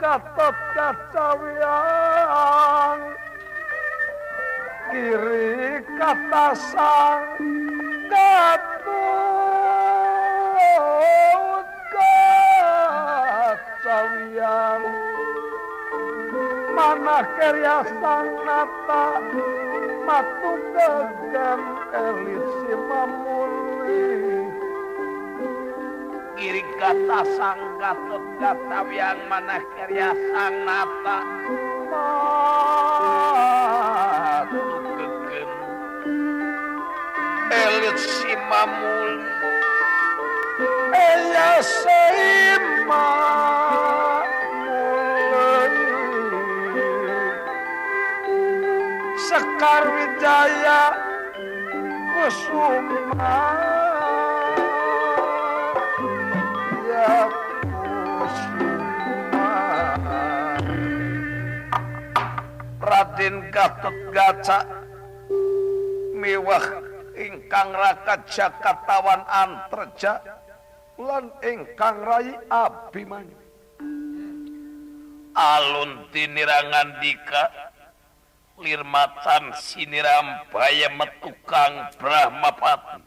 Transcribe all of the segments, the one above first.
Gatot Kacawian kiri kata sang Gatot Kacawian mana karya sang nata matu gegem elit si mamuli kiri kata sang Gatot Kacawian mana karya sang nata matu gegem elit si mamuli eya seima Sekar Wijaya Kusuma ya Kusuma Raden Gatot Kaca miwah ingkang Raka Jakatawan Antreja lan ingkang Rai Abimanyu alun tinirangan dika lirmatan siniram baya metukang Brahmapati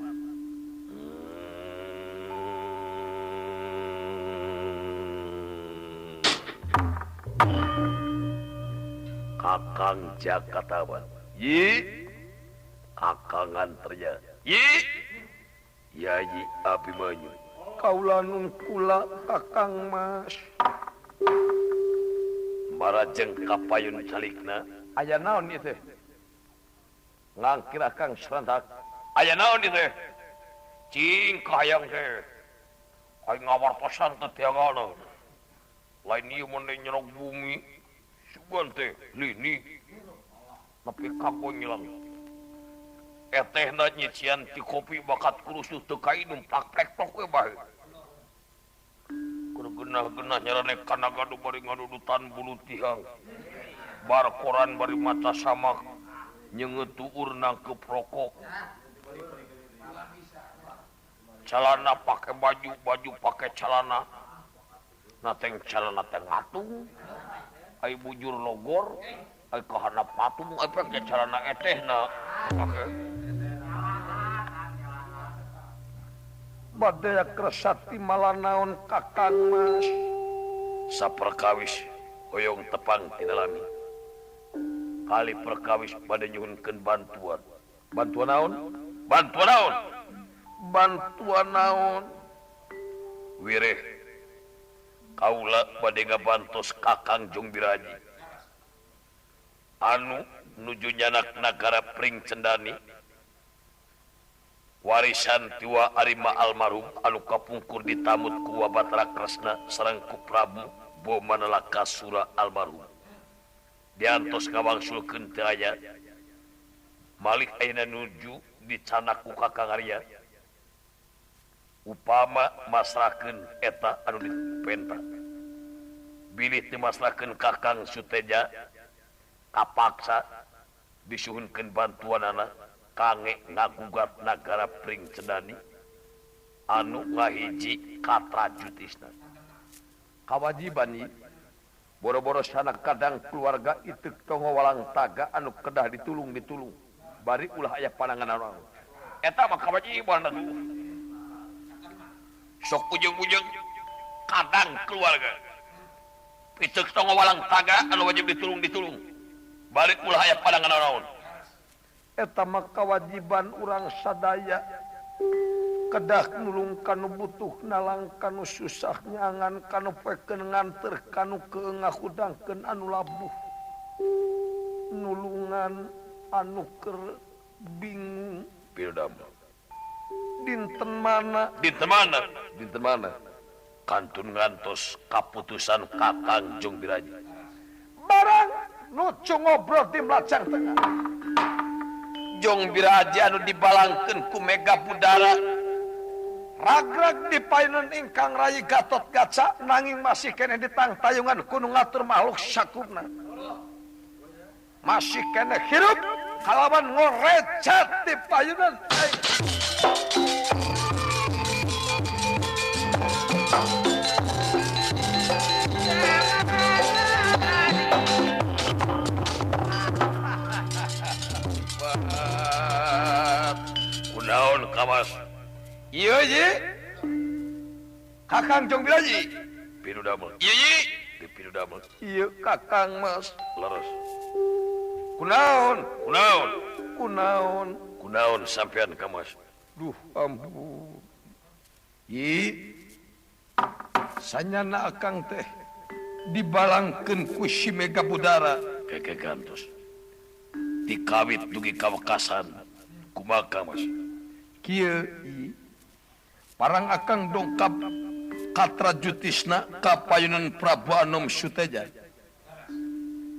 Kakang Jakatawan yi Kakang Antreja yi Yayi Abimanyu kaula nun kula Kakang Mas marajeng kapayun calikna aya naon ieu teh ngangkir Kang Serentak aya naon ieu teh cing kahayang teh aing ngawartosan teh tiangana lain ieu mun nyerok bumi sugan teh lini nepi ka ngilang etehna nyician ti kopi bakat kurusuh teu kainum plak-plek we bae kudu genah-genah nyarane kana gaduh bari ngadudutan bulu tihang bar koran bari mata samak nyengetu urna ke prokok calana pakai baju pakai calana nateng calana teh ngatung ai bujur logor ai kahana patung ai pakai calana etehna pakai badaya kresati malanaon Kakang Mas saperkawis hoyong tepang tinalami kali perkawis pada nyuhunkeun bantuan naon wireh kaula bade ngabantos Kakang Jong Biraji anu nuju nyanak nagara Pring Cendani warisan tiwa Arima almarhum anu kapungkur ditamut ku Wabatara Kresna sareng ku Prabu Bomanalaka Sura almarhum diantos ngawangsulkeun teu aya malik ayeuna nuju dicanaku Kakang Arya upama masrakeun eta anu dipenta bilih teu masrakeun Kakang Suteja kapaksa disuhunkeun bantuanana kange ngagugat nagara Pring Cendani anu ngahiji katrajutisna kawajiban ieu boro-boro sana kadang keluarga itu tongo walang taga anu kedah ditulung bari ulah aya panangan orang eta mah kawajiban atuh sok ujung-ujung kadang keluarga itu tongo walang taga anu wajib ditulung bari ulah aya panangan orang eta mah kawajiban urang sadaya kedah nulung kanu butuh nalang kanu susah nyangan kanu peken nganter kanu keengah hudangkeun anu labuh nulungan anu keur bingung pildam dinten mana kantun ngantos kaputusan Kakang Jong Biraji barang nucu ngobrol di belakang tengah Jong Biraji anu dibalangkeun ku Mega Budara ragrag di payun ingkang Rai Gatot Kaca nanging masih kene ditang tayungan kudu ngatur makhluk sakurna masih kene hirup kalawan ngorecet di payunan Kamas. Iya Ji. Kakang Jong Biraji. Piru damel. Iya Ji. Di piru damel. Iya Kakang Mas. Leres. Kunaon? Kunaon? Kunaon? Kunaon sampean Kamas? Duh ampun. Yi. Sanyana akang teh dibalangkeun ku si Mega Budara. Keke gantos. Dikawit dugi kawekasan. Kumaha Kamas? Kieu parang akang dongkap katra jutisna ka payunan Prabu Anom Suteja.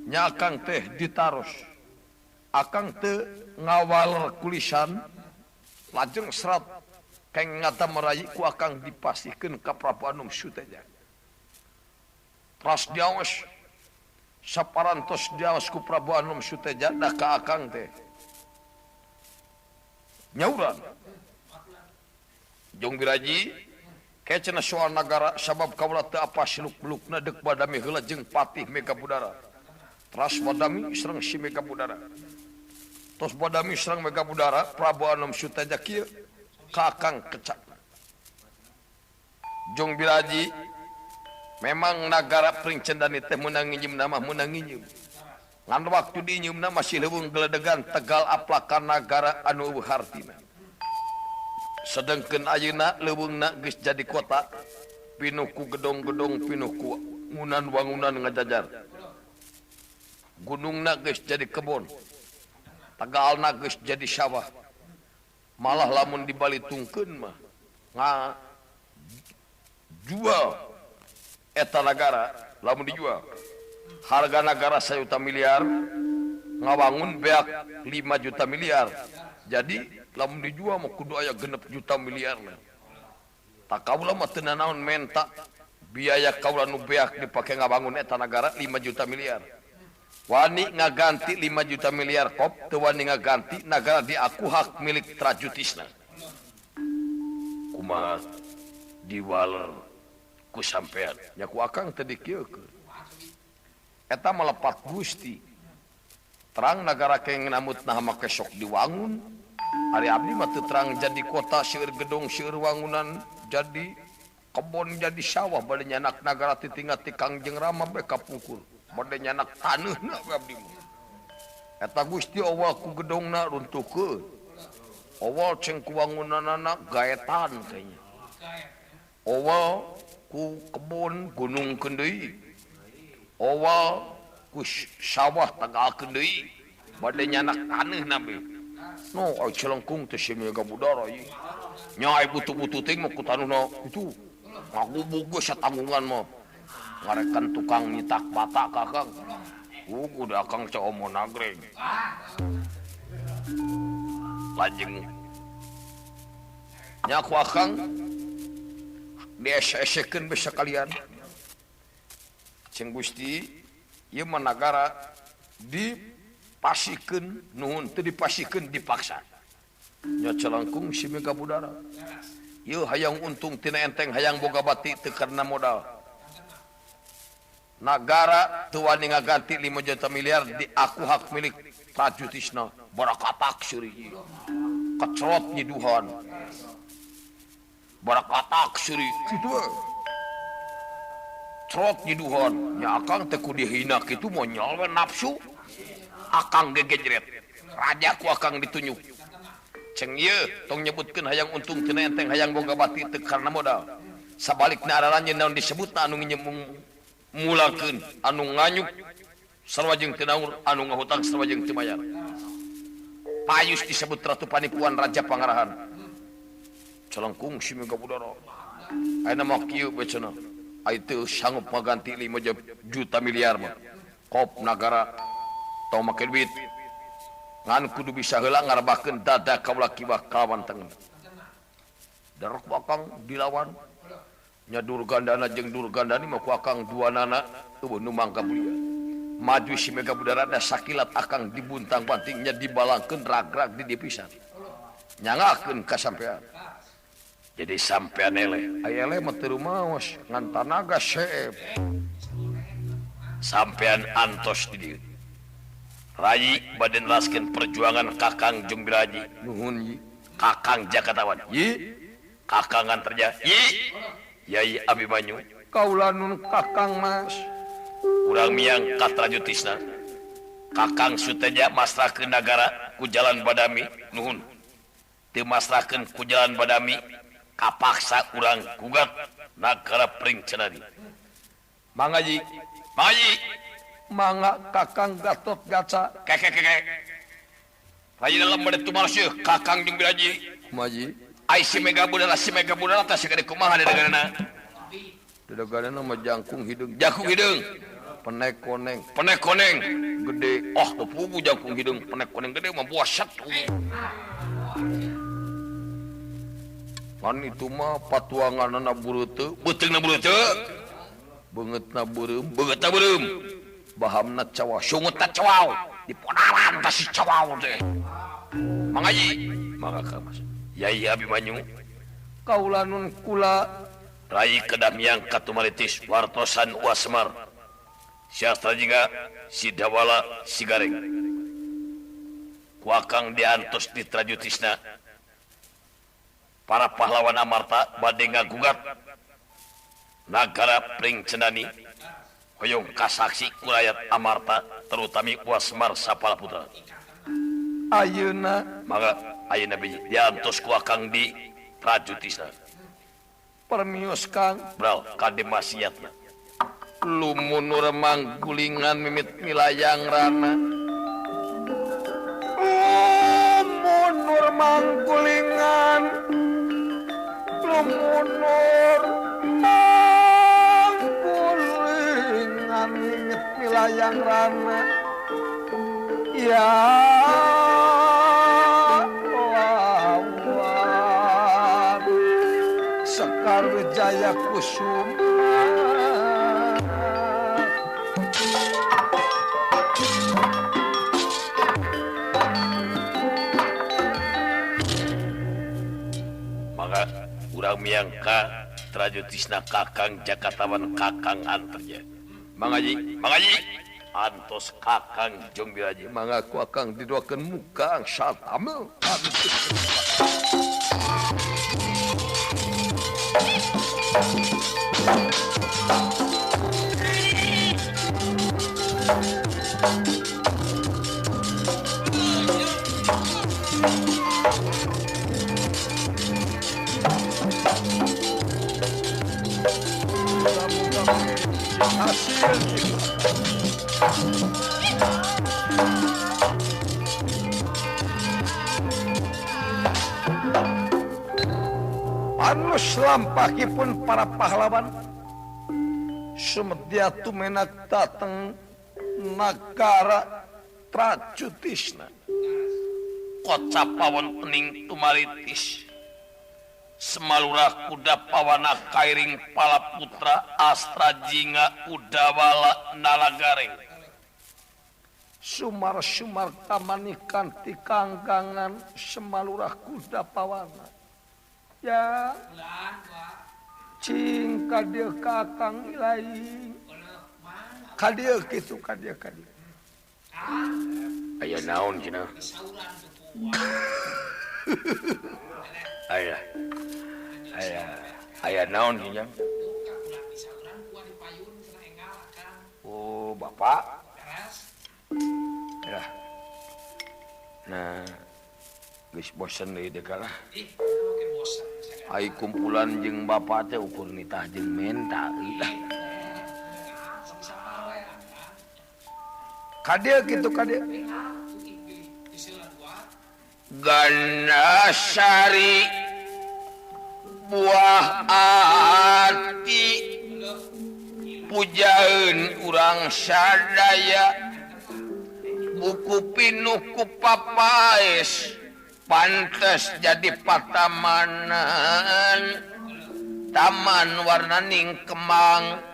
Nya akang teh ditaros. Akang teh ngawal kulisan lajeng serat keng ngata merayi ku akang dipasihkeun ka Prabu Anom Suteja. Tras diaos saparantos diaos ku Prabu Anom Suteja da ka akang teh nyauran Jong Biraji kecena soal nagara sabab kaula teu apa siluk-belukna deuk badami heula jeung patih Mega Budara. Tras badami sareng si Mega Budara. Tos badami sareng Mega Budara Prabu Anom Suteja kieu kakang kecapna. Jong Biraji memang nagara Pring Cendani teh meunang nginyeumna mah meunang nginyeum. Ngan waktu dinyeumna masih leuweung geledegan Tegal aplakan nagara anu eueuh hartina. Sedengkeun ayeuna leuweungna geus jadi kota, pinuh ku gedong-gedong, pinuh ku wangunan ngajajar. Gunungna geus jadi kebon. Tegalna geus jadi sawah. Malah lamun dibalitungkeun mah jual eta nagara lamun dijual. Harga negara 1 juta miliar ngawangun beak 5 juta miliar. Jadi lamun dijual mah kudu aya 6 juta miliar. Tak kaula mah teu naon menta biaya kaula nu beak dipake ngabangun eta negara 5 juta miliar. Wani ngaganti 5 juta miliar kop teu wani ngaganti negara diaku hak milik trajutisna. Kumaha diwaler ku sampean? Nya ku akang teu dikieukeun. Eta melepat Gusti terang negara keng namutna make sok diwangun. Ari abdi mah teu terang jadi kota seueur gedung seueur wangunan jadi kebon jadi sawah bade nyanak nagara titinggal ti Kangjeng Rama bae kapungkur bade nyanak taneuna abdi mah. Eta Gusti awal ku gedongna runtuhkeun. Awal ceng ku wangunanna gaetan kayaknya. Awal ku kebon gunungkeun deui. Awal ku sawah tegalkeun deui bade nyanak taneuna be. No ai celengkung teh si Mega Budara ieu. Nya ai butuh-butuh teh mah ku tanuna itu. Ngagubug geus satanggungan mah. Ngarekan tukang nyitak bata kakang. Udah akang ca omong nagreg. Lajeng nya ku akang diesekeun be sakalian. Ceng Gusti ieu mah nagara dipasihkeun nuhun teu dipasihkeun dipaksa. Nya celengkung si Mega Budara. Ieu hayang untung tina enteng hayang boga bati teu karena modal. Nagara teu wani ngaganti 5 juta miliar diaku hak milik prajutisna barakatak seuri. Kecrot nyiduhan. Barakatak seuri kitu we. Trot nyiduhan nya akang teh ku dihina kitu moal nyalwe nafsu akang gegejret raja ku akang ditunjuk ceng ieu tong nyebutkeun hayang untung tina enteng hayang boga bati teu karena modal sabalikna araranjeun naon disebutna anu ngimulakeun anu nganyuk sarua jeung teu naur anu ngahutang sarua jeung teu mayar payus disebut ratu panipuan raja pangarahan celengkung si Mega Budara ayeuna mah kieu becena itu sanggup mengganti 5 juta miliar mah. Kop negara tong make duit. Ngan kudu bisa heula ngarebakeun dada kaula kibah kalawan tengen. Darok bakang dilawan. Nya Durgandana jeung Durgandani mah ku akang duanana eueuh nu mangga mulia. Maju si Mega Budara da sakilat akang dibuntang-bantingnya dibalangkeun rag-rag di dipisan. Nyangakeun ka sampean. Jadi sampean ele, ayele mah teu rumaos ngan tanaga seep. Sampean antos di dieu. Rayi bade neraskeun perjuangan Kakang Jong Biraji. Nuhun Yi. Kakang Jakatawan. Kakangan terja. Yai Abimanyu. Kaula nun Kakang Mas. Urang miang Katrajutisna. Kakang Suteja masrahkeun nagara ku jalan Badami nuhun. Teu masrahkeun ku jalan Badami kapaksa urang gugat nagara Pring Cenani. Mangaji. Mangga Kakang Gatot Gaca. Kek. Rayi dalam bade tumarseuh Kakang jeung Biraji. Maji. Ai si Mega Budala teh sagede kumaha di negarana. Di negarana mah jangkung hideung. Penek koneng gede. Teu pugu jangkung hideung penek koneng gede mah buah satu. Kan itu mah patuanganna bureuteu. Beuteungna bureuteu. Beungeutna beureum. Bahamna cawa, sungut cawaw, di ponaran kasih cawaw teh. Mangaji, maka Mas. Yai Abimanyu, kaula nun kula Rai Kedamiang Katumaritis Wartosan Wasmar. Syastra juga Sidawala Sigareng. Kuakang diantos di Trajutisna. Para pahlawan Amarta bade ngagugat nagara Pring Cenani. Hoyong kasaksi kulayat Amarta terutami Wasmar Sapala Putra. ayeuna Maka ayeuna biji diantos kuakang di Trajutisna. permios Kang Bral kade maksiatna. lumunur manggulingan mimit milayang rana. Lumunur manggulingan mimit milayang rana. Ya Allah, Sekar Wijaya Kusuma. Maka urang miangka Trajutisna Kakang Jakatawan Kakang anterja. Mangaji antos Kakang jeung Biraji. Mangaku akang diduakeun muka ang satamel. Hasil Anus lampahipun para pahlawan sumedya tumenak dateng nagara Trajutisna. Kocap pawon pening tumaritis. Semalurah kuda pawana kairing pala putra astra jinga udawala nalagareng. Sumar-sumar tamanikan ti kanggangan semalurah kuda pawana. Ya cing kadieu Kakang ilaing. Kadieu kitu kadieu. Aya naon cenah? Aya naon cenah? Oh, Bapak. Ya. Nah, geus bosen deui dekalah. Ai kumpulan jeung Bapak teh ukur nitah jeung menta euy. Kadieu kitu kadieu. Ganasari buah ati pujaeun urang sadaya buku pinuh ku papaes pantes jadi patamanan taman warnaning kemang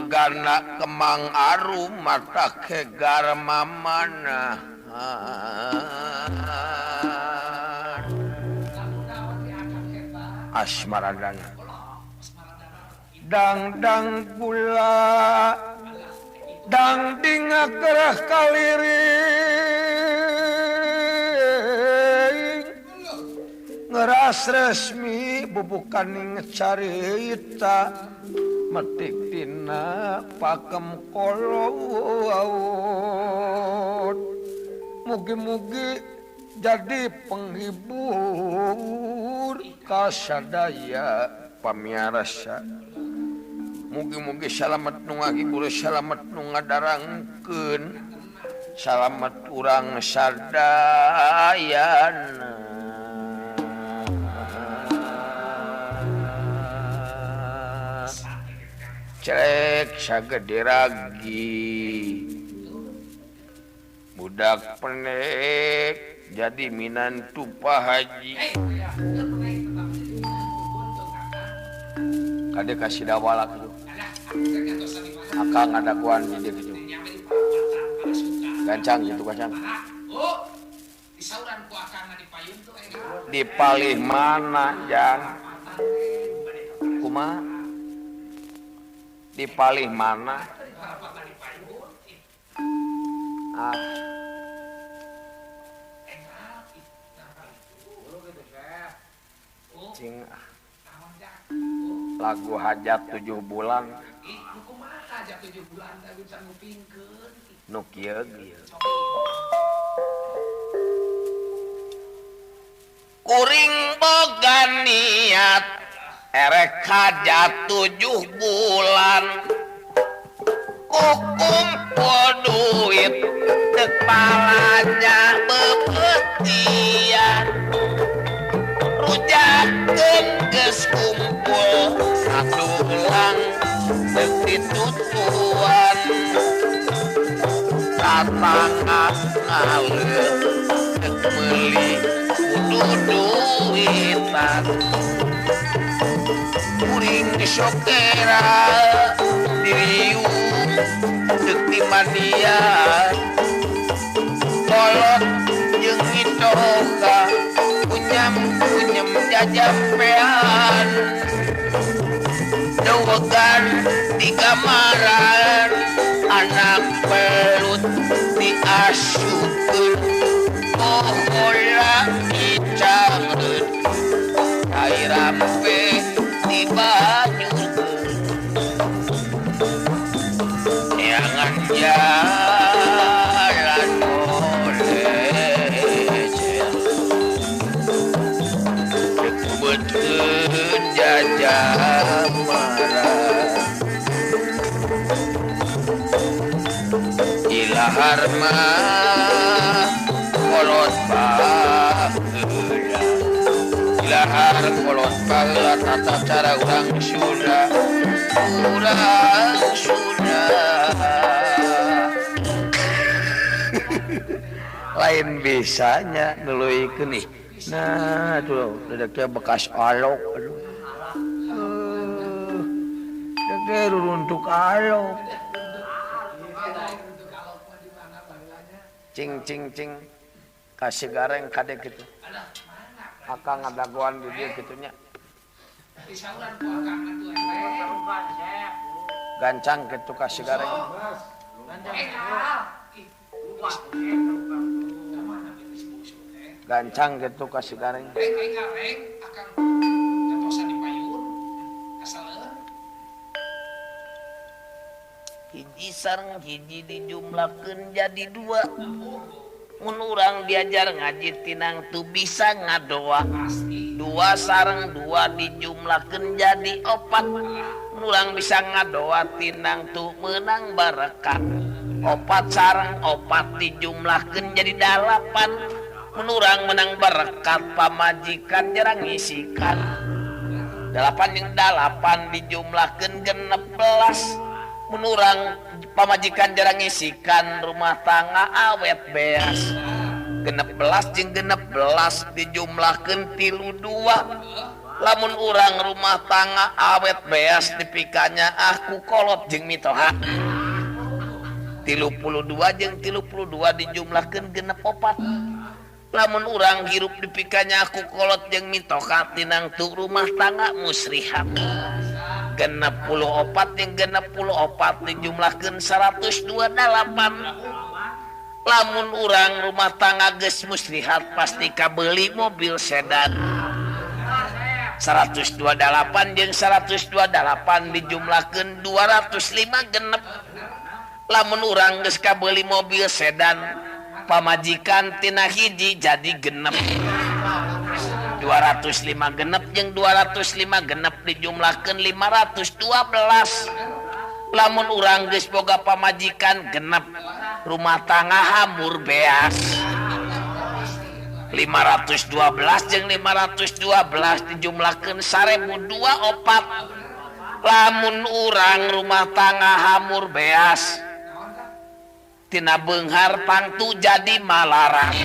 gana kemang arum mata kegar mamana Asmaradana dang gula dang dinga kerah kaliring jelas resmi bubukan carita metik tina pakem kolot mugi-mugi jadi penghibur kasadaya pamiarsa mugi-mugi salamet nu ngahibur salamet nu ngadarangkeun salamet urang sadayana cek sagede ragi budak penek jadi minantu Pak Haji kade kasih dawalak itu akang ada kuan di dia gitu gancang gitu gancang di palih mana jang kumaha di palih mana cing lagu hajat 7 bulan nu kieu kuring boga niat erek hajat 7 bulan kumpul duit kepalanya bebetian rujakeun geus kumpul sadulang dititutuan tatangah ngalir meuli kudu duitan kuring disokera diriung deuk mania kolot jeung itoga punyam jajampean dawagan di kamaran anak pelut diasukeun pohola dicangeun air rampe dibanyurkeun jangan jalan dekbetkeun jajamaran ilahar mah kolot baheula ilahar kolot baheula tata cara urang Sunda lain bisanya nuluikeun nih nah tuh dedeknya bekas alok aduh dedeknya ruruntuk alok cing kasih gareng kade gitu akang ngadaguan di dia gitunya gancang gitu kasih gareng gancang gitu kasih gareng hiji sareng hiji dijumlahkeun jadi 2 mun urang diajar ngaji tinang tu bisa ngadoa 2 sareng 2 dijumlahkeun jadi 4 urang bisa ngadoa tinang tu menang berkah 4 sareng 4 dijumlahkeun jadi 8 mun urang menang berkat pamajikan jarang ngisikan 8 jeung 8 dijumlahkeun 16 menurang pamajikan jarang ngisikan rumah tangga awet beas 16 jeung 16 dijumlahkeun 32 lamun urang rumah tangga awet beas dipikanya aku kolot jeung mitoha 32 jeung 32 dijumlahkeun 64 lamun urang hirup dipikanya aku kolot jeung mitoha tinang tu rumah tangga musrihat 64 yang 64 dijumlahkeun 128 lamun urang rumah tangga geus muslihat pasti kabeuli mobil sedan 128 jeung 128 dijumlahkeun 205 genep. Lamun urang geus kabeuli mobil sedan pamajikan tina hiji jadi genep. 205 genep jeung 205 genep dijumlahkeun 512. Lamun urang geus boga pamajikan genep, rumah tangga hamur beas. 512 jeung 512 dijumlahkeun 1024. Lamun urang rumah tangga hamur beas tina beunghar pangtu jadi malarat.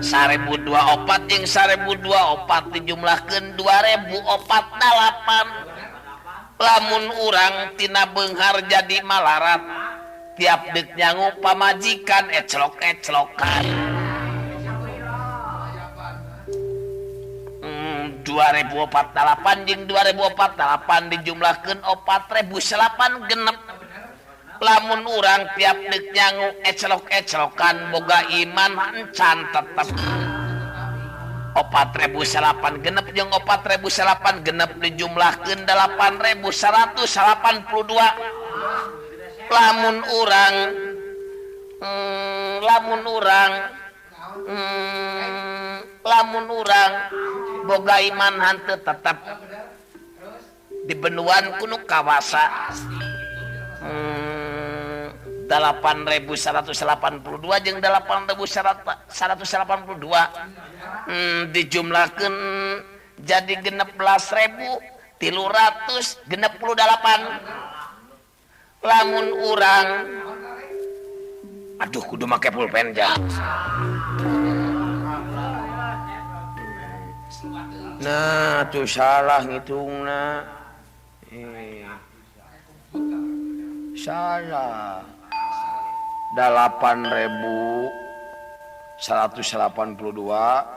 1024 jeung 1024 dijumlahkeun 2048. Lamun urang tina beunghar jadi malarat tiap deuk nyangu pamajikan eclok-eclokan. 2048 jeung 2048 dijumlahkeun 4008 genep. Lamun urang tiap deuk nyangu eclok-eclokan boga iman encan tetep. 4008 genep jeung 4008 genep dijumlahkeun 8182. Lamun urang boga iman hanteu tetep dibenuan kuno kawasa. 8182 jeung 8182 dijumlahkeun jadi 16.368. Lamun urang aduh kudu make pulpen jang. Nah tuh salah ngitungna. Salah 8.182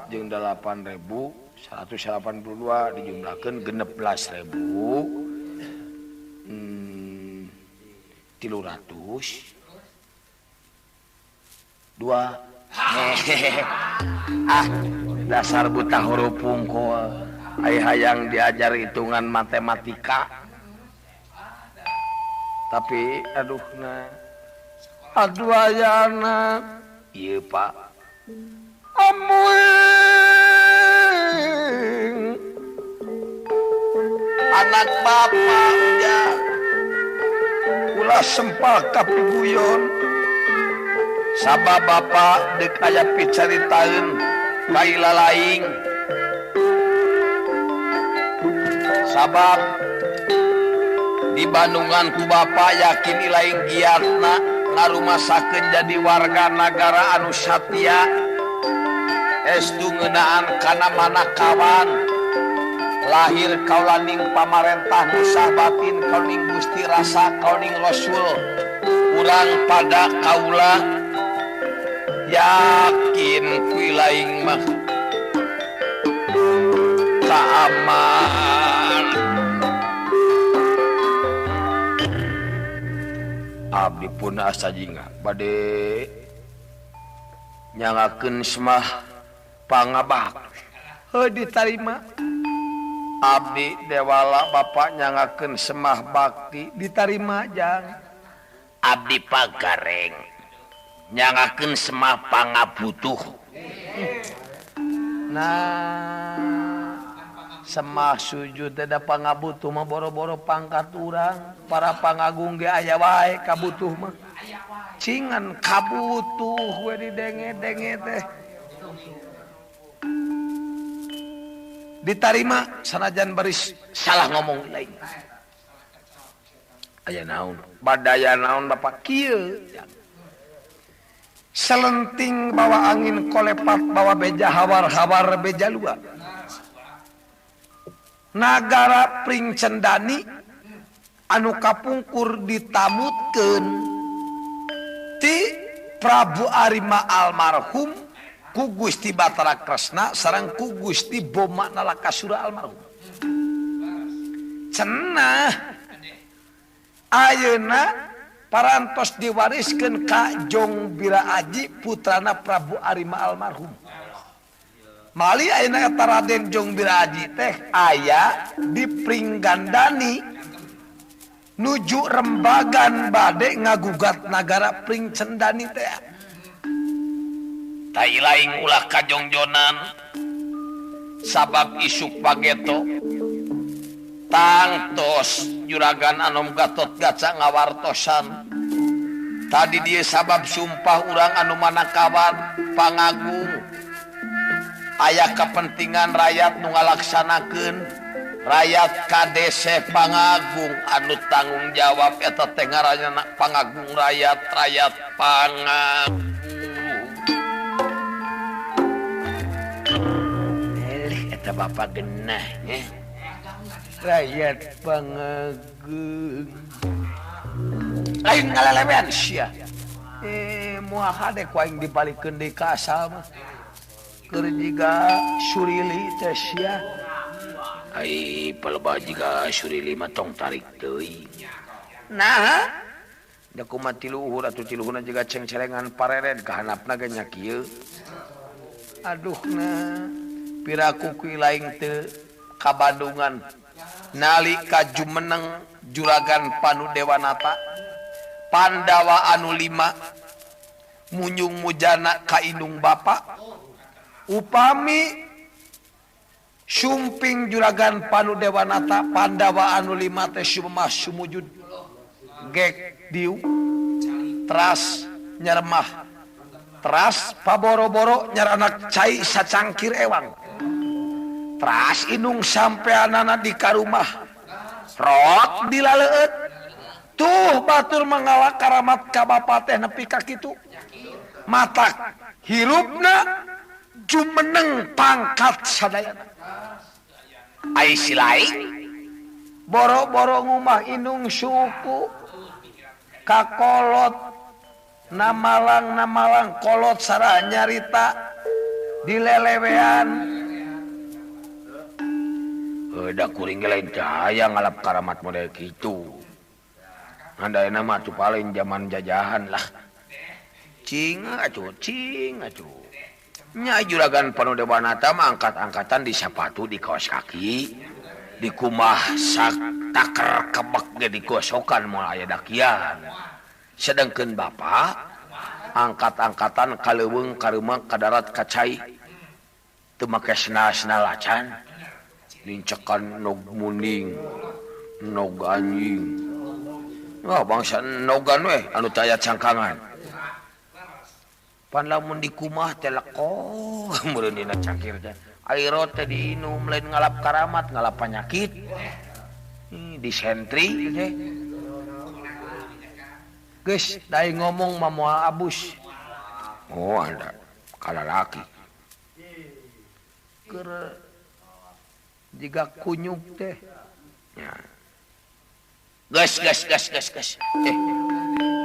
jeung 8.182 dijumlahkeun 16.300 dasar buta huruf pungkul ai hayang diajar hitungan matematika tapi aduh ayana ieu Pak amuing anak bapak ya ulah sempal kapiguyon sabab bapak deuk aya picaritaeun kaila laing sabab di Bandungan ku bapak yakin laing giatna ngarumasakeun jadi warga negara anu satya estu ngeunaan kana manakawan lahir kaulaning pamarentah nu batin kauning Gusti Rasa kauning Rasul urang pada kaula yakin kuy laing mah kaaman abdi pun asa jinga bade nyangakeun semah pangabak ditarima abdi dewala bapak nyangakeun semah bakti ditarima jang abdi pagareng nyangakeun semah pangabutuh nah semah sujud ada pangabutuh mah boro-boro pangkat urang para pangagung ge aya wae kabutuh mah cingan kabutuh we didenge-denge teh ditarima sanajan baris salah ngomong lain aya naon badaya naon bapak kieu selenting bawa angin kolepat bawa beja hawar-hawar beja luar nagara pring cendani anu kapungkur ditamutkeun ti Prabu Arima almarhum ku Gusti Batara Kresna sareng ku Gusti Boma Nalakasura almarhum cenah ayeuna parantos diwariskeun ka Jong Bira Aji putrana Prabu Arima almarhum Mali ayeuna eta Raden Jong Biraji teh aya di Pringgandani nuju rembagan bade ngagugat nagara Pringcendani teh. Tai laing ulah kajongjonan sabab isuk pageto tangtos juragan Anom Gatot Kaca ngawartosan tadi dia sabab sumpah urang anu manakawan pangagung aya kepentingan rakyat nu ngalaksanakeun rakyat kadese pangagung anu tanggung jawab eta teh ngaranna pangagung rakyat pangagung eleh eta bapak genah rakyat pangagung lain ngalelewean sia moal hade ku aing dipalikeun deui ka asal mah keur jiga Surili teh sia ai palebah jiga Surili mah tong tarik deui nah da kumaha tiluhur atuh tiluhurna jiga ceng-celengan pareren ka handapna ge nya kieu aduhna piraku ku laing teu ka Bandungan nalika jumeneng juragan Panudewanata Pandawa anu 5 munyung mujana ka indung bapa upami sumping juragan Panudewanata Pandawa anu 5 teh sumah sumujud gek diu teras nyeremah teras paboro-boro nyaranak cai sacangkir ewang teras indung sampeanana di karumah rot dilaleut tuh batur mengalah karamat ka bapa teh nepi ka kitu matak hirupna jumeneng pangkat sadayana ai silai boro-boro ngumah indung suku kakolot namalang kolot sarah nyarita dilelewean da kuring ge lain cahaya ngalap karamat model kitu andayna mah tuh paling zaman jajahan lah cing atuh nya juragan Panudewanata mah angkat-angkatan di sapatu di kaos kaki di kumah sak taker kebek ge digosokan moal aya dakian sedengkeun bapa angkat-angkatan kaleuweung kareumah ka darat ka cai teu make sena-sena lacan lincekan nog muning nog anjing bangsa nogan we anu taya cangkangan pan lamun di kumah teh leko meureun dina cangkir teh air teh diinum lain ngalap karamat ngalap penyakit disentri teh geus dae ngomong mah moal abus oh anda kalalaki keur jiga kunyuk teh nya gas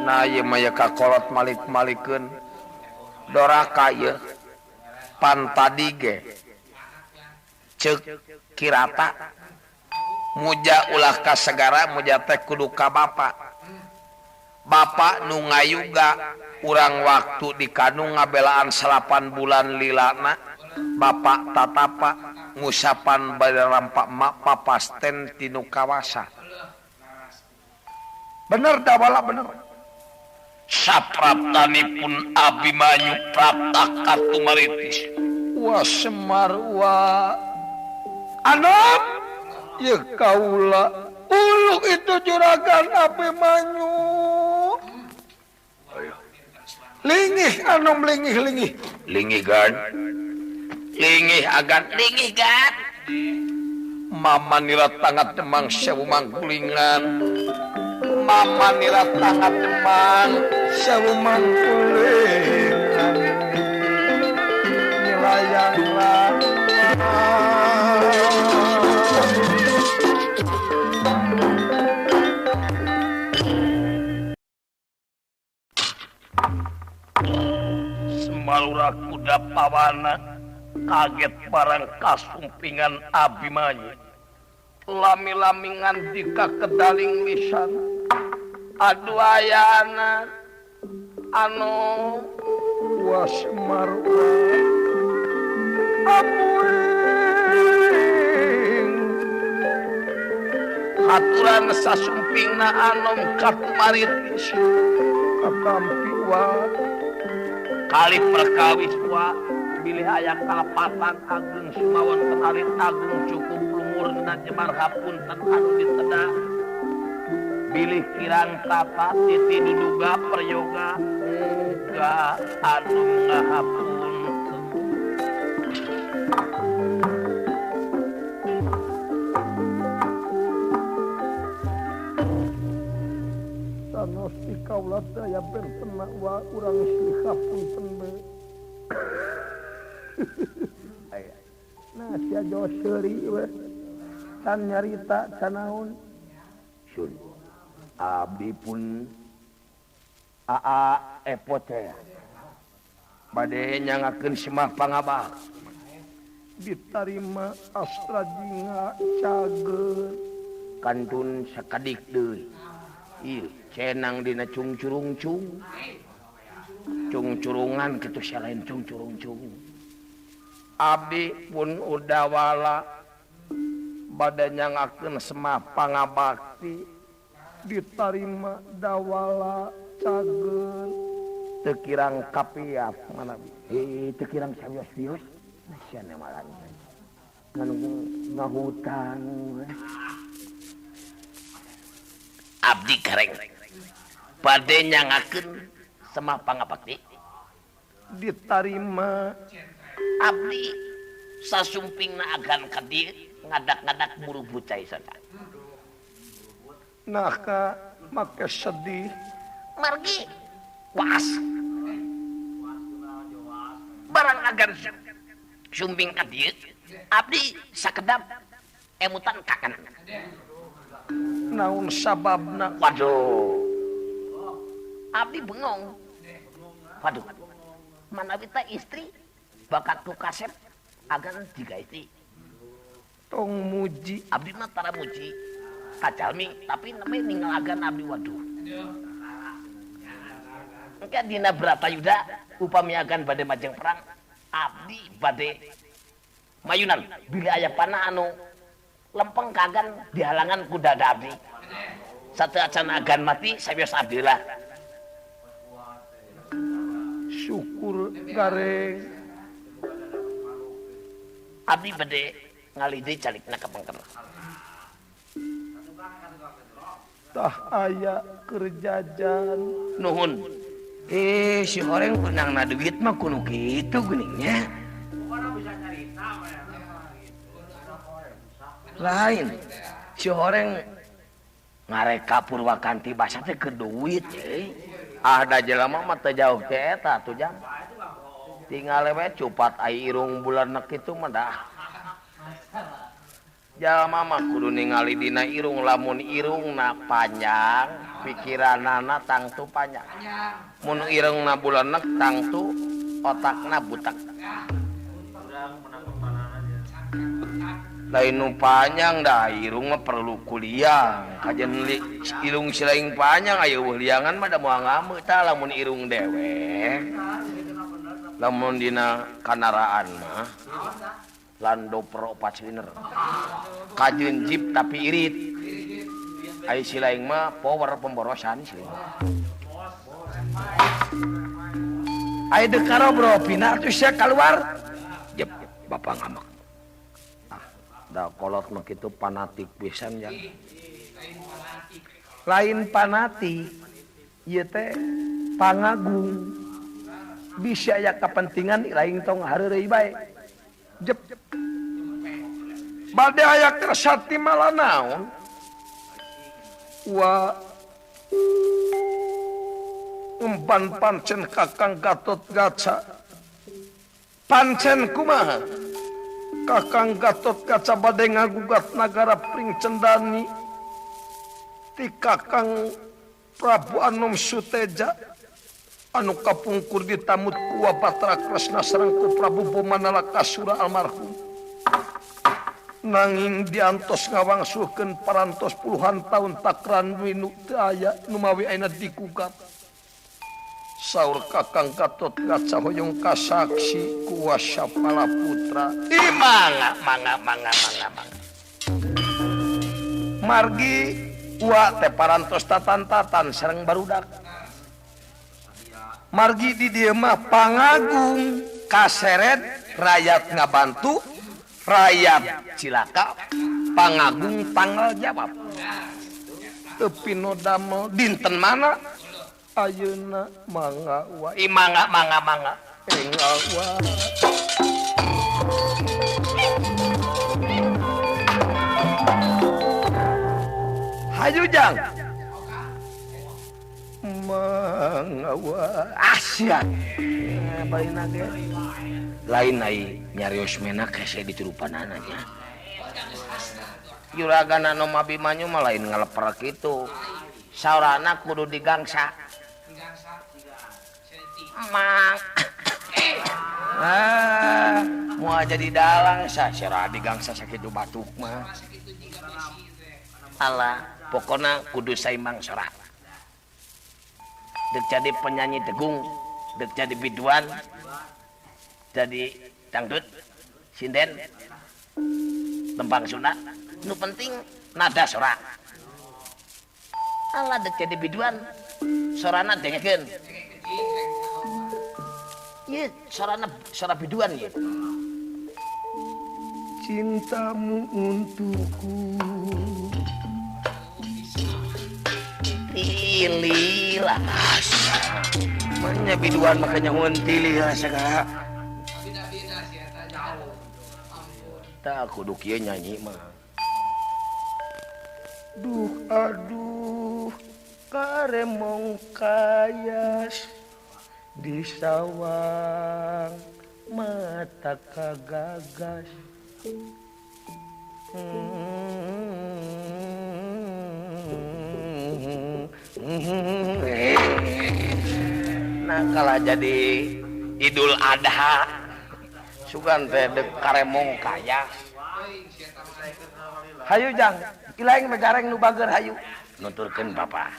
nah ieu mah ka kolot malik-malikeun doraka ieu pan tadi ge ceuk kirata muja ulah ka segara muja teh kudu ka bapa nu ngayuga urang waktu di kanu ngabelaan 8 bulan lilana bapa tatapa ngusapan bade rampak mak papasten tinu kawasa bener dah bala bener sapraptanipun Abimanyu prapta tumaritis wa Semar wa Anom ya kaula uluk itu juragan Abimanyu lingih Anom lingih gan lingih agan mama nira tangat demang sewu mangkulingan mama nira tangat demang sewu mangkulingan nilayang Semalura kuda pawana kaget barang kasumpingan Abimanyu lami-lamingan dika kedaling lisan adu ayana anu wasmar haturan sasumpingna anom katumarit katampi wa kali perkawis wa bilih aya kalapatan agung sumawan kenalit agung cukup lumurna jemar hapunten anu diteda bilih kirang tata titi duduga peryoga muga anu ngahapunten. sanos di kaula daya bertenak wa urang hapunten be. Nah sia Jawa seuri we can nyarita canaon Sun abdi pun aa epot teh bade nyangakeun semah pangabak ditarima astra jinga cager kantun sakadik deui ieu cenang dina cungcurung-cung cungcurungan kitu salain cungcurung-cung abdi pun udawala bade nyangakeun semah pangabakti ditarima dawala cager teu kirang kapiaf manabi teu kirang sawios-wios sia malan nganu ngahutang abdi kareng bade nyangakeun semah pangabakti ditarima abdi sasumpingna agan ka dieu ngadak-ngadak buru bucai sada nah ka make sedih margi waas barang agan sumping ka dieu abdi sakedap emutan kakan naon sababna waduh abdi bengong waduh manawi teh istri bakat ku kasep agan digaiti tong muji abdi mah tara muji kajalmi tapi namanya ningalagan abdi waduh engke dina Bratayuda upami agan bade majeng perang abdi bade mayunan bila aya panah anu lempeng kagan dihalangan ku dada abdi satu acan agan mati sabios abdi lah syukur gareng abdi bade ngalidi calikna kapengker tah aya kerjajan nuhun si horeng benang na duit mah kudu kitu geuningnya lain si horeng ngareka Purwakanti basa teh keur duit ada jelema mah teu jauh teh eta atuh jang tinggal we cupat ai irung bulanek kitu mah dah jalma mah kudu ningali dina irung lamun irungna panjang pikiranana tangtu panjang mun irungna bulanek tangtu otakna butak lain nu panjang dah irung mah perlu kuliah kajen irung silaing panjang aya liangan mah da moal ngameu tah lamun irung dewe lamun dina kanaraan mah Lando Pro Paciliner kajeun jeep tapi irit ai silaing mah power pemborosan silaing ai dekaro bro pina tuh sia keluar jep bapak ngamak da kolot mah kitu fanatik pisan ya lain fanatik ieu teh pangagung bisa aya kepentingan lain tong hareureuy bae jep bade aya kersati malah naon wa umpan pancen Kakang Gatot Kaca pancen kumaha Kakang Gatot Kaca bade ngagugat nagara Pringcendani ti Kakang Prabu Anom Suteja anu kapungkur ditamut ku Batra Kresna sareng ku Prabu Bomanala Kasura almarhum nanging diantos ngawangsulkeun parantos puluhan tahun takran winu teu aya nu mawi ayeuna digugat Saur Kakang Gatot Kaca hoyong kasaksi kuasa pala putra. Mangga. Margi teh parantos tatan-tatan sareng barudak. Margi di dieu mah pangagung kaseret rakyat ngabantu rakyat cilaka pangagung tanggal jawab. Tapi no damel dinten mana ayeuna mangga wa Mangga. enggal wa hayu jang mangawa Asyik. baina ge Lain ai nyarios menak hese diturupanana nya. Juragana nu mabimanyu mah lain ngaleper kitu. Saurana kudu digangsa. Mang. Mau aja di dalang sasira digangsa sakitu batuk mah. Alah, pokona kudu saimbang sorak. Dek jadi penyanyi degung, dek jadi biduan, jadi dangdut, sinden, tembang Sunda. Nu penting nada sorak. Alah dek jadi biduan, sorana dengekeun. Ieu sorana sora biduan ieu. cintamu untukku Tililah Manya biduan makanya tililah segala. Tak kudu kieu nyanyi mah. duh aduh karemong kayas di sawang mata kagagas Nah kalau jadi Idul Adha sugan teh dek karemong kaya. hayu jang ilaing megareng nu bager hayu Nuturkeun Bapak.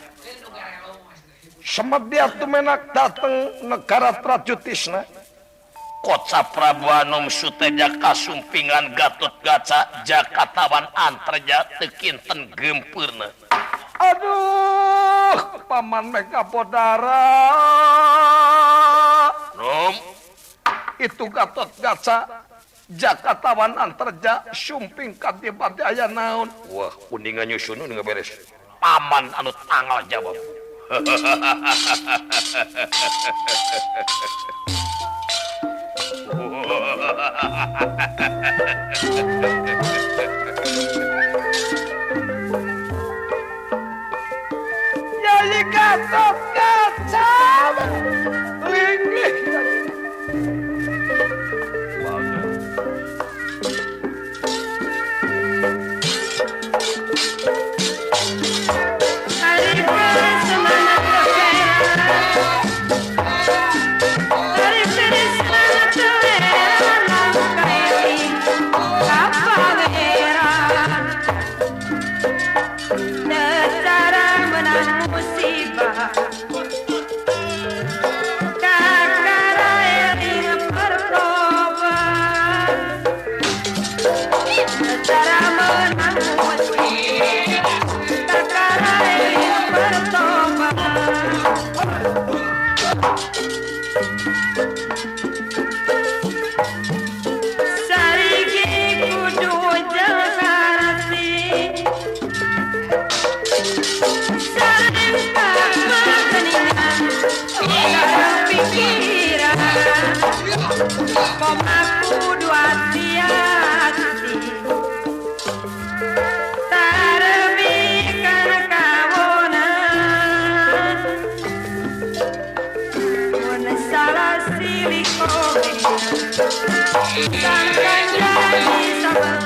semedia tu menak dateng negara prajutisna Koca Prabu Anom Suteja kasumpingan Gatot Kaca Jakatawan Antreja teu kinten gempeurna. aduh paman Mega Podara Rom itu Gatot Kaca Jakatawan Antreja sumping kadibati aya naon wah kuningan nyusun nu geus beres. Paman anu tanggal jawab. Nyai Gatot Kaca linggih Aku dua tiati Tarbikan kawonan Wana salah silih kowe Sangkan jadi sabar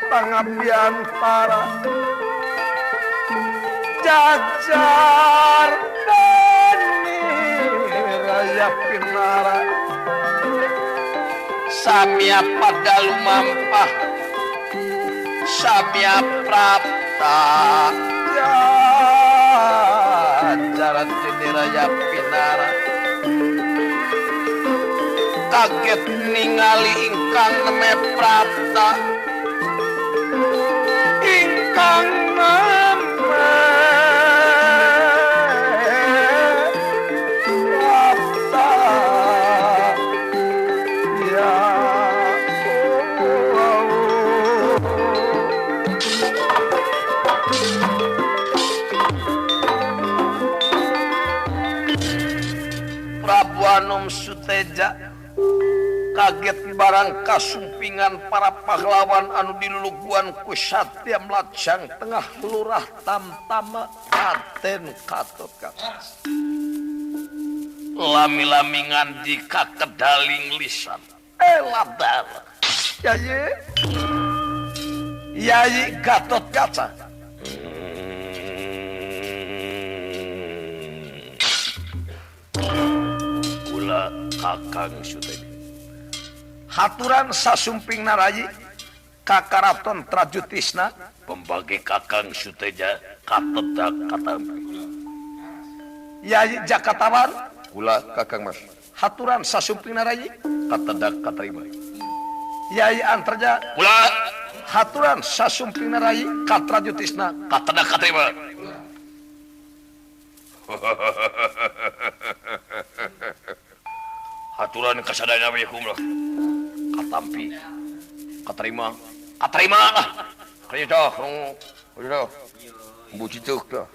Pangabiyantara Jajar Dani Raya Pinara Samya pada lumampah Samya prapta Jajar Dani Raya Pinara kaget ningali ingkang neme prapta ingkang neme prapta ya Prabu Anom Suteja kaget barang kasumpingan para pahlawan anu diluluguan ku Satya Mlajang tengah lurah Tamtama Katen Katot lami-lamingan di kakedaling lisan ladar Yayi Gatot Kaca Kula Kakang Suteja haturan sasumping narayi kakaraton Trajutisna pembagi Kakang Suteja katedak katampi Yayi Jakatawan kula Kakang Mas haturan sasumping narayi katedak katerima Yayi Antarja kula haturan sasumping narayi katrajutisna katedak katerima haturan kasadaya wikum lah katampi katerima lah kaya dah kaya dah bucituk dah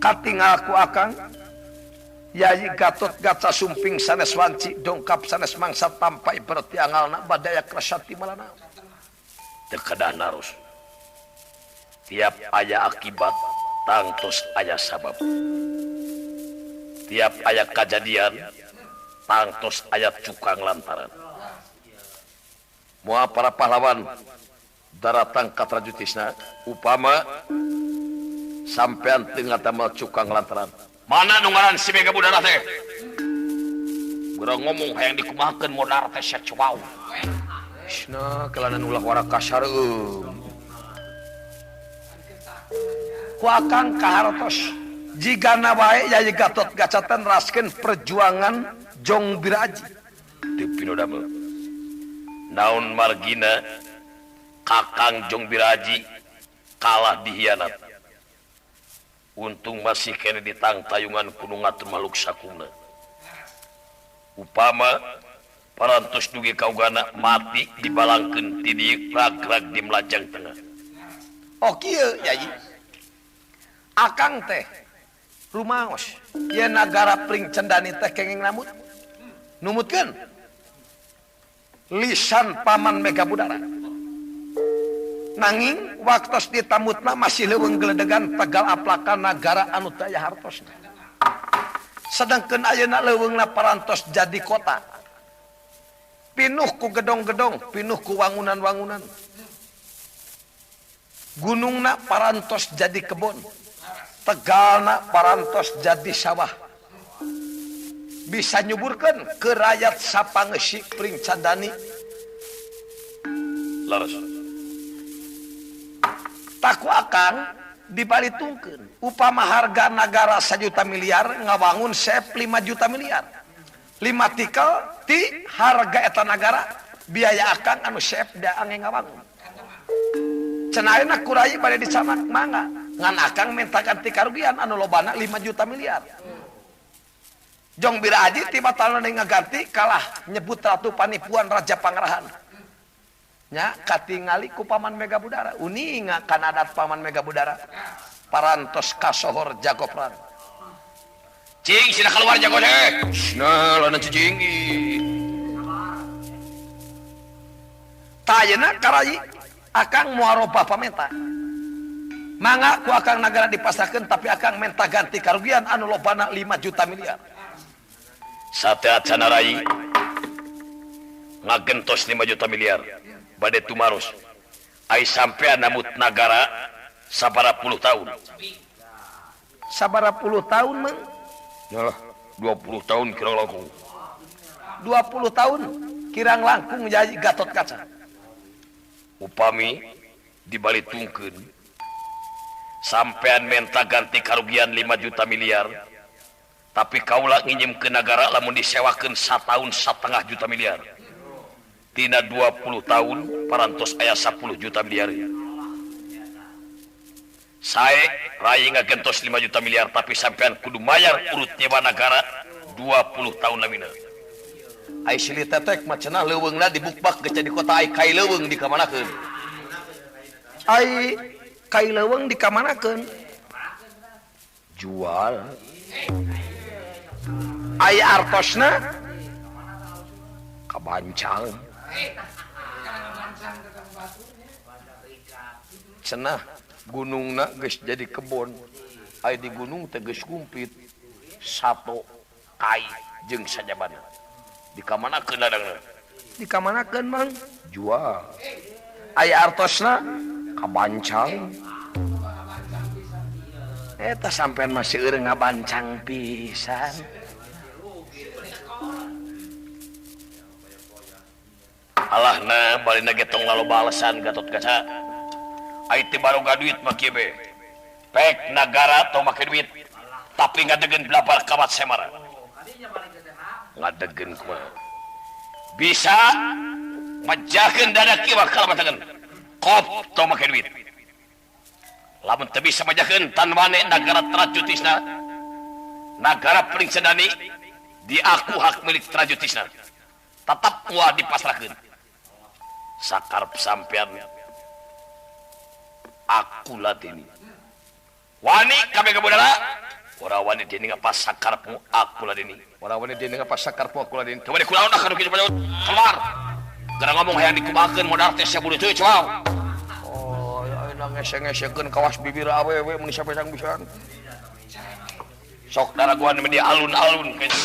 katingal ku akang Yayi Gatot Kaca sumping sanes wanci dongkap sanes mangsa tampai berarti angalna badaya krasati malana. Teu kedah narus. Tiap aya akibat tangtos aya sabab. Tiap aya kejadian tangtos aya cukang lantaran. Moal para pahlawan daratang ka trajutisna upama sampean teu ngadamel cukang lantaran. Mana nu ngaran si Mega Budara teh? Gura ngomong hayang dikumahakeun modar teh sia cowau. Nah, kelana ulah wara kasareum. Ku akang kahartos jigana bae Yayi Gatot Kaca teh neraskeun perjuangan Jong Biraji. Teu pinu damel. Naon margina Kakang Jong Biraji kalah dihianat. Untung masih kena ditang tayungan kudu ngatur makhluk sakuna. Upama parantos dugi kaugana mati dibalangkeun ti dieu rag-rag di melajang tengah. Oh kieu Yayi. Akang teh rumaos ieu nagara Pring Cendani teh kenging namut. Numutkeun lisan paman Mega Budara. Nanging waktos ditamutna masih leuweung geledegan tegal aplakan nagara anu teu aya hartosna. Sedangkeun ayeuna leuweungna parantos jadi kota. Pinuh ku gedong-gedong, pinuh ku wangunan-wangunan. Gunungna parantos jadi kebon. Tegalna parantos jadi sawah. Bisa nyuburkeun ke rakyat sapangeusik Pring Cendani. Laras. Taku akang dibalitungkeun upama harga nagara 1 juta miliar ngawangun sep 5 juta miliar 5 tikel ti harga eta nagara biaya akang anu sep da angge ngawangun cenah kurai bade dicamak mangga ngan akang minta ganti karugian anu lobana 5 juta miliar. Jong Biraji tiba talana ngaganti kalah nyebut ratu panipuan Raja Pangerahan nya katingali ku paman Mega Budara uning kana adat paman Mega Budara parantos kasohor jago perang Cing sina keluar jago deh. nah lana cicing tayena karai akang muaroba pamenta mangga ku akang nagara dipasahkeun tapi akang menta ganti karugian anu lobana 5 juta miliar. Sateat sanarai ngagentos 5 juta miliar bade tumaros ai sampean namut nagara sabara puluh tahun mang yalah 20 tahun kirang langkung 20 tahun kirang langkung Yayi Gatot Kaca upami dibalitungkeun sampean menta ganti karugian 5 juta miliar tapi kaula nginjem ke negara lamun disewakeun 1 tahun 1,5 juta miliar tina 20 tahun parantos aya 10 juta miliar. Sae rai ngagentos 5 juta miliar tapi sampean kudu mayar urut nyewa negara 20 tahun lamina. ai silih tetek mah cenah leuweungna dibukbak geus jadi kota ai kai leuweung dikamanakeun. Ai kai leuweung dikamanakeun? Jual. Ai artosna kabancang. Cenah gunungna geus jadi kebon. Ai di gunung teh geus kumpit. Sato kai jeung sajabana. Dikamanakeun ladangna? Dikamanakeun Mang? Jual. Ai artosna kabancang. Eta sampean masih eureung ngabancang pisan. Alahna balina getong laloba alasan Gatot Kaca. Ai teh baroga duit mah kieu be. Pek nagara tong make duit tapi ngadegen belabal kawat semara. Ngadegen kumaha? Bisa majakeun dada kieu bakal batakeun. Kop tong make duit. Lamun teu bisa majakeun tan mane nagara trajutisna. Nagara Pring Cendani diaku hak milik trajutisna. Tetap moal dipasrahkeun. Sakarep sampean aku latini wani ka Mega Budara Orang wanita ini apa sakarmu aku lah ini. Orang wanita ini apa sakarmu aku lah ini. Coba deh kunaon dah kitu pada keluar. Gara ngomong hayang dikumakeun modal teh sia bulu teu cow. Oh, ya enak ngese-ngesekeun kawas bibir awewe mun sapesang pisan. Sok daraguan di alun-alun kitu.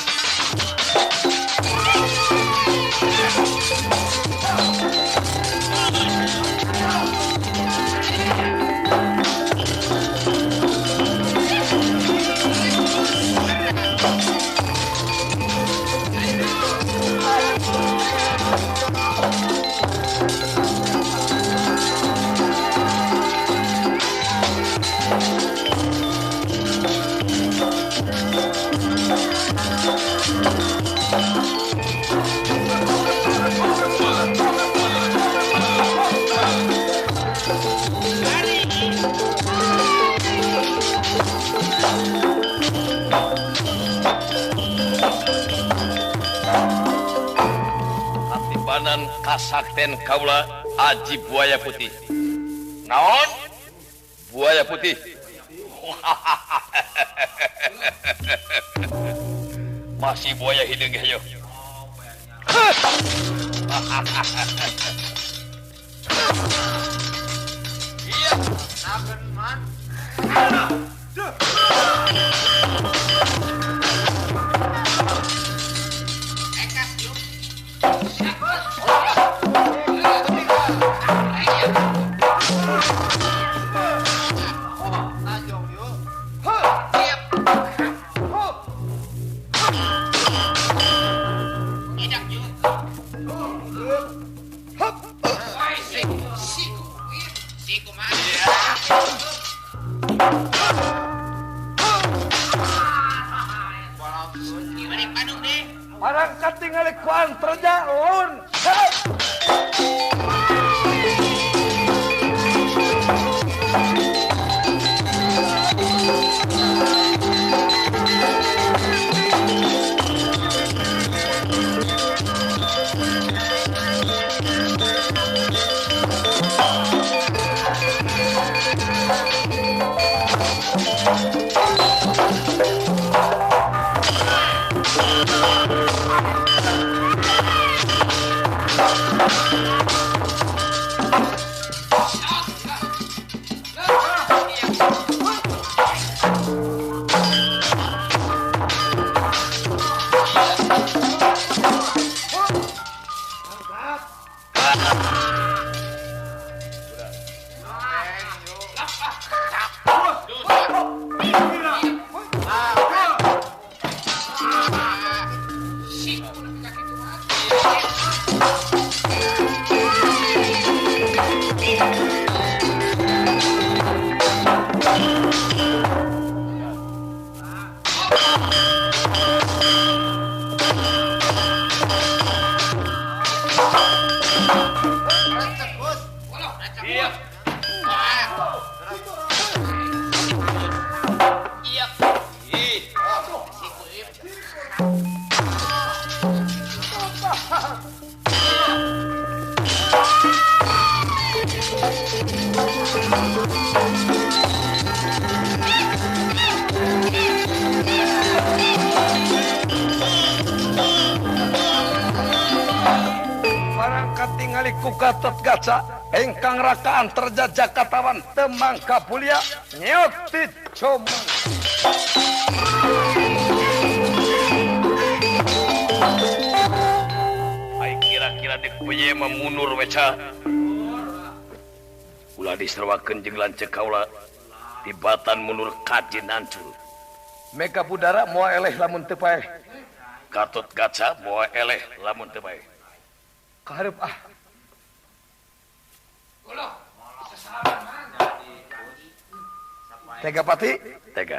Atibanan kasakten kaula Aji Buaya Putih. Naon? Buaya Putih. Masih buaya hideung ge yo. Iya, saben man. Parang katingali ku antarja lon. Ku Gatot Kaca engkang rakaan terjajah katawan temang kapulia nyotit comong. Ai kira-kira dek punya memunur weca. Ulah diserwakeun jeung lanceuk kaula tibatan munur kajin hancur. Mega budara moal eleh lamun teu paeh. Gatot Kaca moal eleh lamun teu paeh. Kahareup ah. Tega pati? Tega.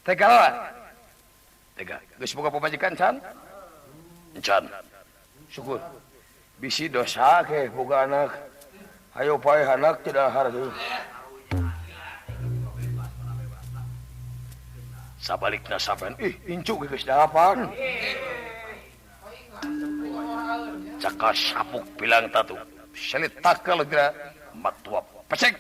Tega lah. Tega. Geus boga pamajikan can? Encan. Syukur. Bisi dosa ke boga anak. Hayo paeh anak tidak hareuh. Sabalikna saban. Incu geus dalapan. Caka sapuk bilang tatu. Selit takel geura Matua pecek.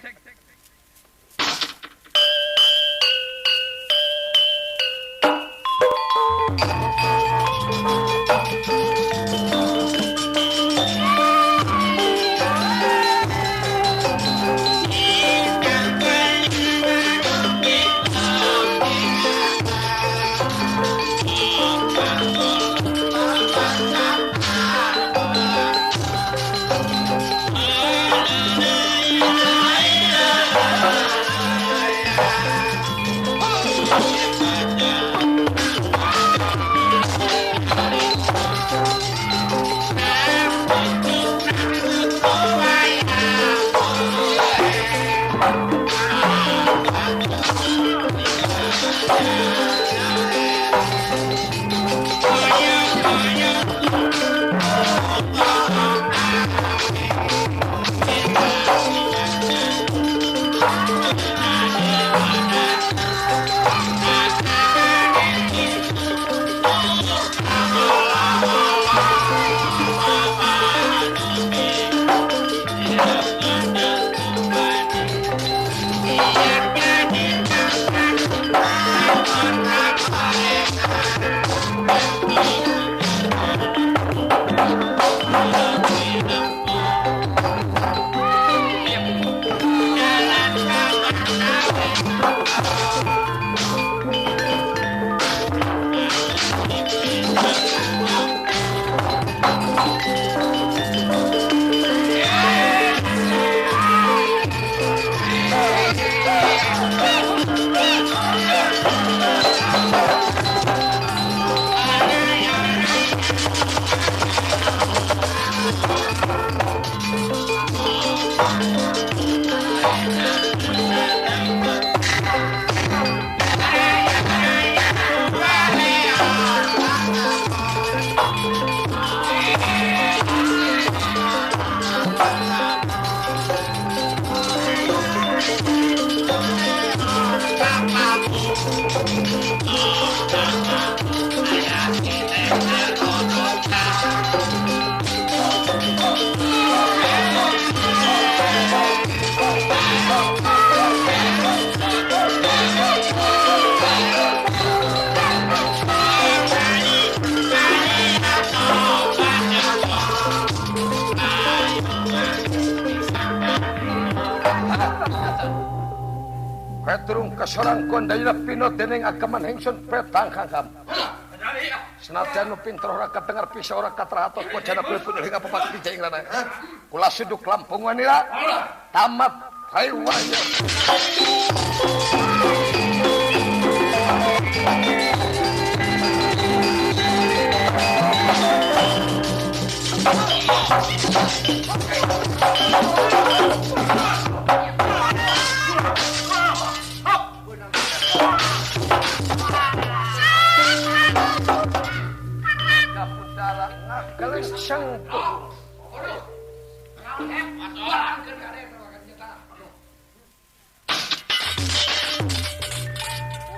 Petrung kesorang kondayna pinot dening agaman hengsun petang kangkam. Senajan nu pinter ora kadengar bisa ora katrahatos pojana beleput hingga pepati jaing rana. Kula suduk Lampung wanila. Tamat hayu waya.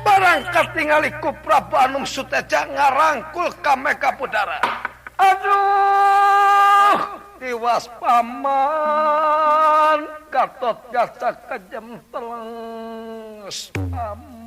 Barangkat tingali ku Prabu Anum Suteja ngarangkul kame kapudara. Aduh, tiwas paman, Gatot Kaca kejem telenges paman.